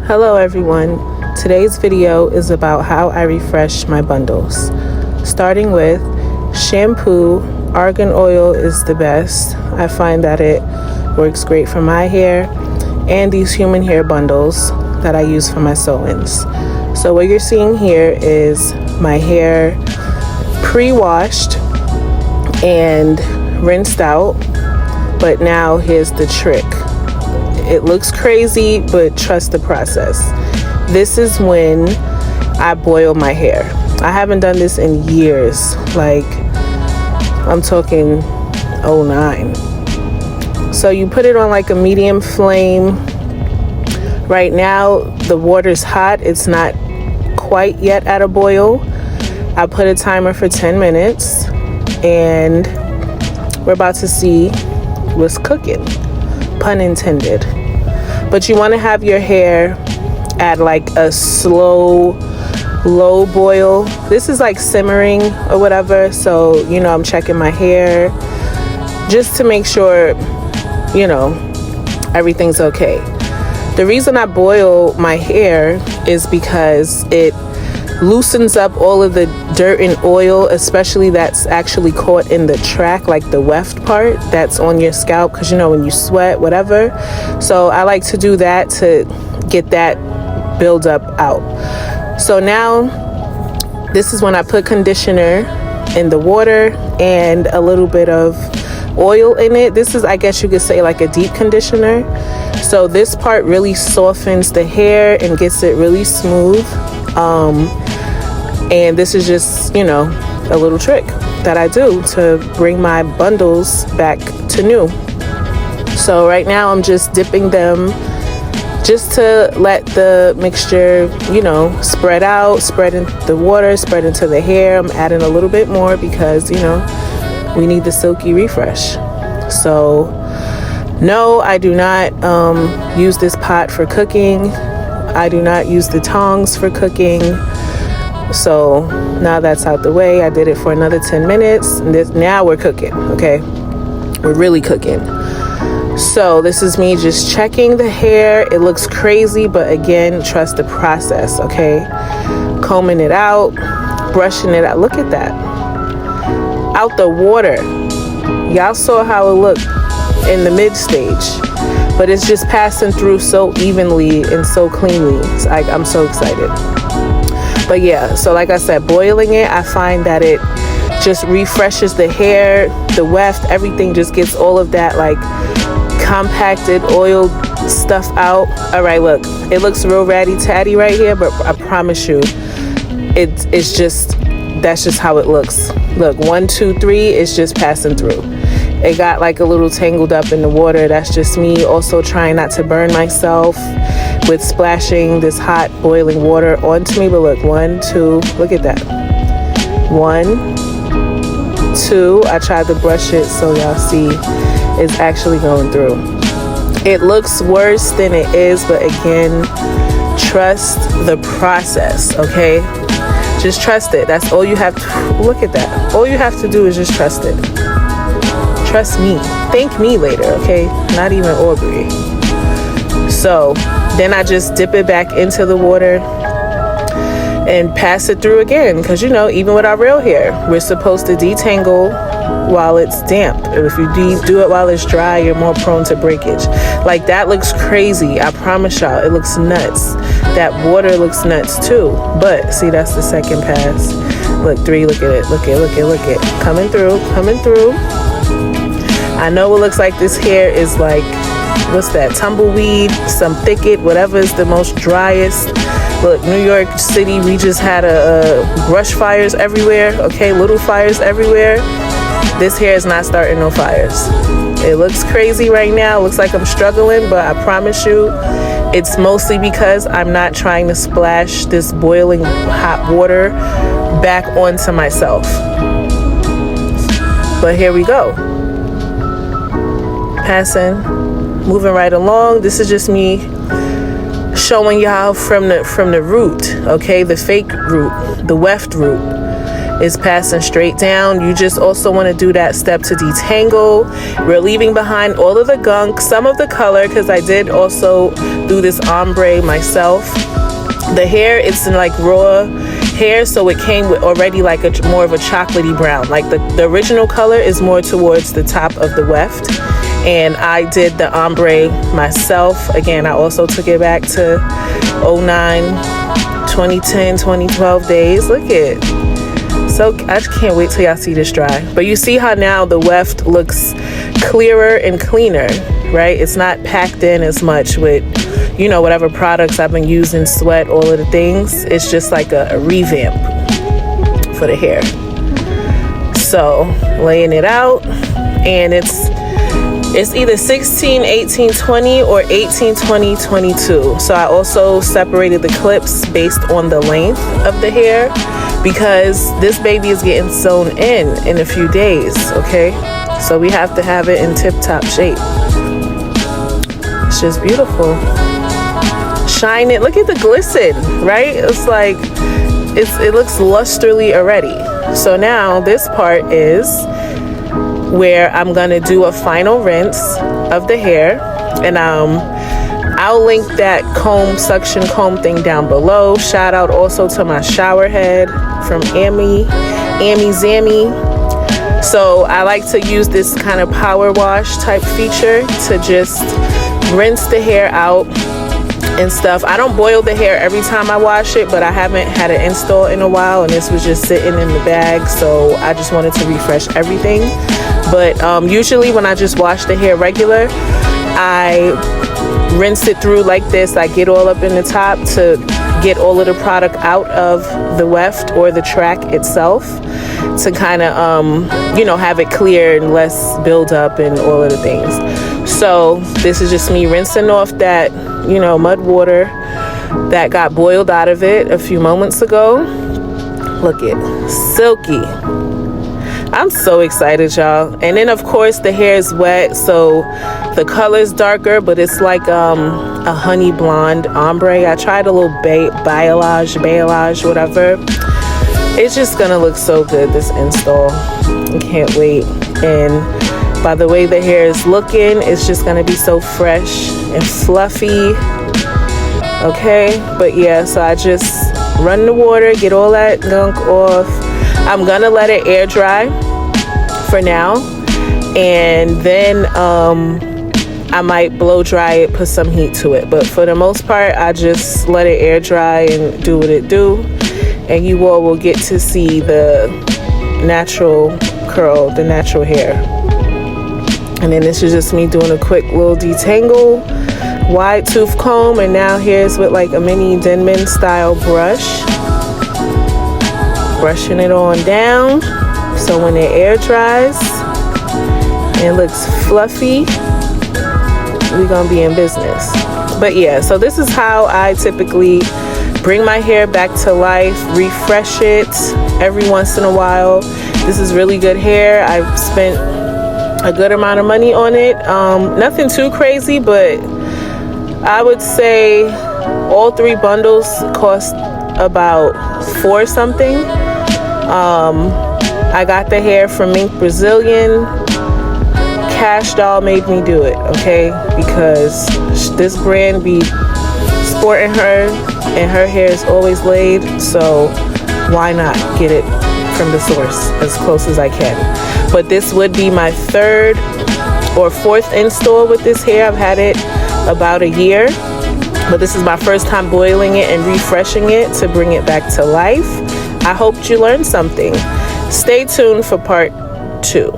Hello everyone. Today's video is about how I refresh my bundles. Starting with shampoo, argan oil is the best. I find that it works great for my hair and these human hair bundles that I use for my sew-ins. So what you're seeing here is my hair pre-washed and rinsed out, but now here's the trick. It looks crazy, but trust the process. This is when I boil my hair. I haven't done this in years, like I'm talking 09. So you put it on like a medium flame. Right now the water's hot, it's not quite yet at a boil. I put a timer for 10 minutes and we're about to see what's cooking, pun intended. But you want to have your hair at like a slow, low boil. This is like simmering or whatever, so you know I'm checking my hair just to make sure, you know, everything's okay. The reason I boil my hair is because it loosens up all of the dirt and oil, especially that's actually caught in the track, like the weft part that's on your scalp, because you know when you sweat, whatever. So I like to do that to get that buildup out. So now this is when I put conditioner in the water and a little bit of oil in it. This is, I guess you could say, like a deep conditioner. So this part really softens the hair and gets it really smooth. And this is just, you know, a little trick that I do to bring my bundles back to new. So right now I'm just dipping them just to let the mixture, you know, spread out, spread in the water, spread into the hair. I'm adding a little bit more because, you know, we need the silky refresh. So no, I do not use this pot for cooking. I do not use the tongs for cooking. So now that's out the way. I did it for another 10 minutes. Now we're cooking, okay? We're really cooking. So this is me just checking the hair. It looks crazy, but again, trust the process, okay? Combing it out, brushing it out. Look at that. Out the water. Y'all saw how it looked in the mid stage, but it's just passing through so evenly and so cleanly. I'm so excited. But yeah, so like I said, boiling it, I find that it just refreshes the hair, the weft, everything just gets all of that like compacted oil stuff out. All right, look, it looks real ratty tatty right here, but I promise you, it's just, that's just how it looks. Look, 1, 2, 3, it's just passing through. It got like a little tangled up in the water. That's just me also trying not to burn myself with splashing this hot boiling water onto me. But look, 1, 2, look at that. 1, 2, I tried to brush it so y'all see it's actually going through. It looks worse than it is, but again, trust the process, okay? Just trust it. That's all you have to, look at that. All you have to do is just trust it. Trust me. Thank me later, okay? Not even Aubrey. So then I just dip it back into the water and pass it through again, because you know, even with our real hair, we're supposed to detangle while it's damp. If you do it while it's dry, you're more prone to breakage. Like that looks crazy. I promise y'all, it looks nuts. That water looks nuts too. But see, that's the second pass. Look, 3, look at it, look at it, look at it, look at it. Coming through, coming through. I know it looks like this hair is like, what's that, tumbleweed, some thicket, whatever is the most driest. Look, New York City, we just had a brush fires everywhere, okay, little fires everywhere. This hair is not starting no fires. It looks crazy right now, looks like I'm struggling, but I promise you, it's mostly because I'm not trying to splash this boiling hot water back onto myself. But here we go. Passing, moving right along. This is just me showing y'all from the root, okay, the fake root, the weft root. is passing straight down. You just also want to do that step to detangle. We're leaving behind all of the gunk, some of the color, because I did also do this ombre myself. The hair, it's in like raw hair, so it came with already like a more of a chocolatey brown. Like the original color is more towards the top of the weft, and I did the ombre myself. Again, I also took it back to 09, 2010, 2012 days. Look at, so I just can't wait till y'all see this dry. But you see how now the weft looks clearer and cleaner, right? It's not packed in as much with, you know, whatever products I've been using, sweat, all of the things. It's just like a revamp for the hair. So laying it out, and it's either 16, 18, 20 or 18, 20, 22. So I also separated the clips based on the length of the hair, because this baby is getting sewn in a few days, okay? So we have to have it in tip-top shape. It's just beautiful. Shine it. Look at the glisten, right? It's like it looks lusterly already. So now this part is where I'm gonna do a final rinse of the hair, and I'll link that suction comb thing down below. Shout out also to my shower head from Amy Zammy. So I like to use this kind of power wash type feature to just rinse the hair out and stuff. I don't boil the hair every time I wash it, but I haven't had an install in a while, and this was just sitting in the bag, so I just wanted to refresh everything. But usually when I just wash the hair regular, I rinse it through like this. I get all up in the top to get all of the product out of the weft or the track itself, to kind of you know, have it clear and less build up and all of the things. So this is just me rinsing off that, you know, mud water that got boiled out of it a few moments ago. Look at silky. I'm so excited, y'all. And then of course the hair is wet, so the color is darker, but it's like a honey blonde ombre. I tried a little balayage, whatever. It's just gonna look so good, this install. I can't wait. And by the way the hair is looking, it's just gonna be so fresh and fluffy. Okay, but yeah, so I just run the water, get all that gunk off. I'm gonna let it air dry for now, and then I might blow dry it, put some heat to it, but for the most part I just let it air dry and do what it do, and you all will get to see the natural curl, the natural hair. And then this is just me doing a quick little detangle, wide tooth comb, and now here's with like a mini Denman style brush, brushing it on down, so when the air dries and it looks fluffy, we're gonna be in business. But yeah, so this is how I typically bring my hair back to life, refresh it every once in a while. This is really good hair. I've spent a good amount of money on it. Nothing too crazy, but I would say all 3 bundles cost about $4 something. I got the hair from Mink Brazilian. Cash Doll made me do it, okay? Because this brand be sporting her, and her hair is always laid, so why not get it from the source as close as I can. But this would be my 3rd or 4th install with this hair. I've had it about a year, but this is my first time boiling it and refreshing it to bring it back to life. I hope you learned something. Stay tuned for part 2.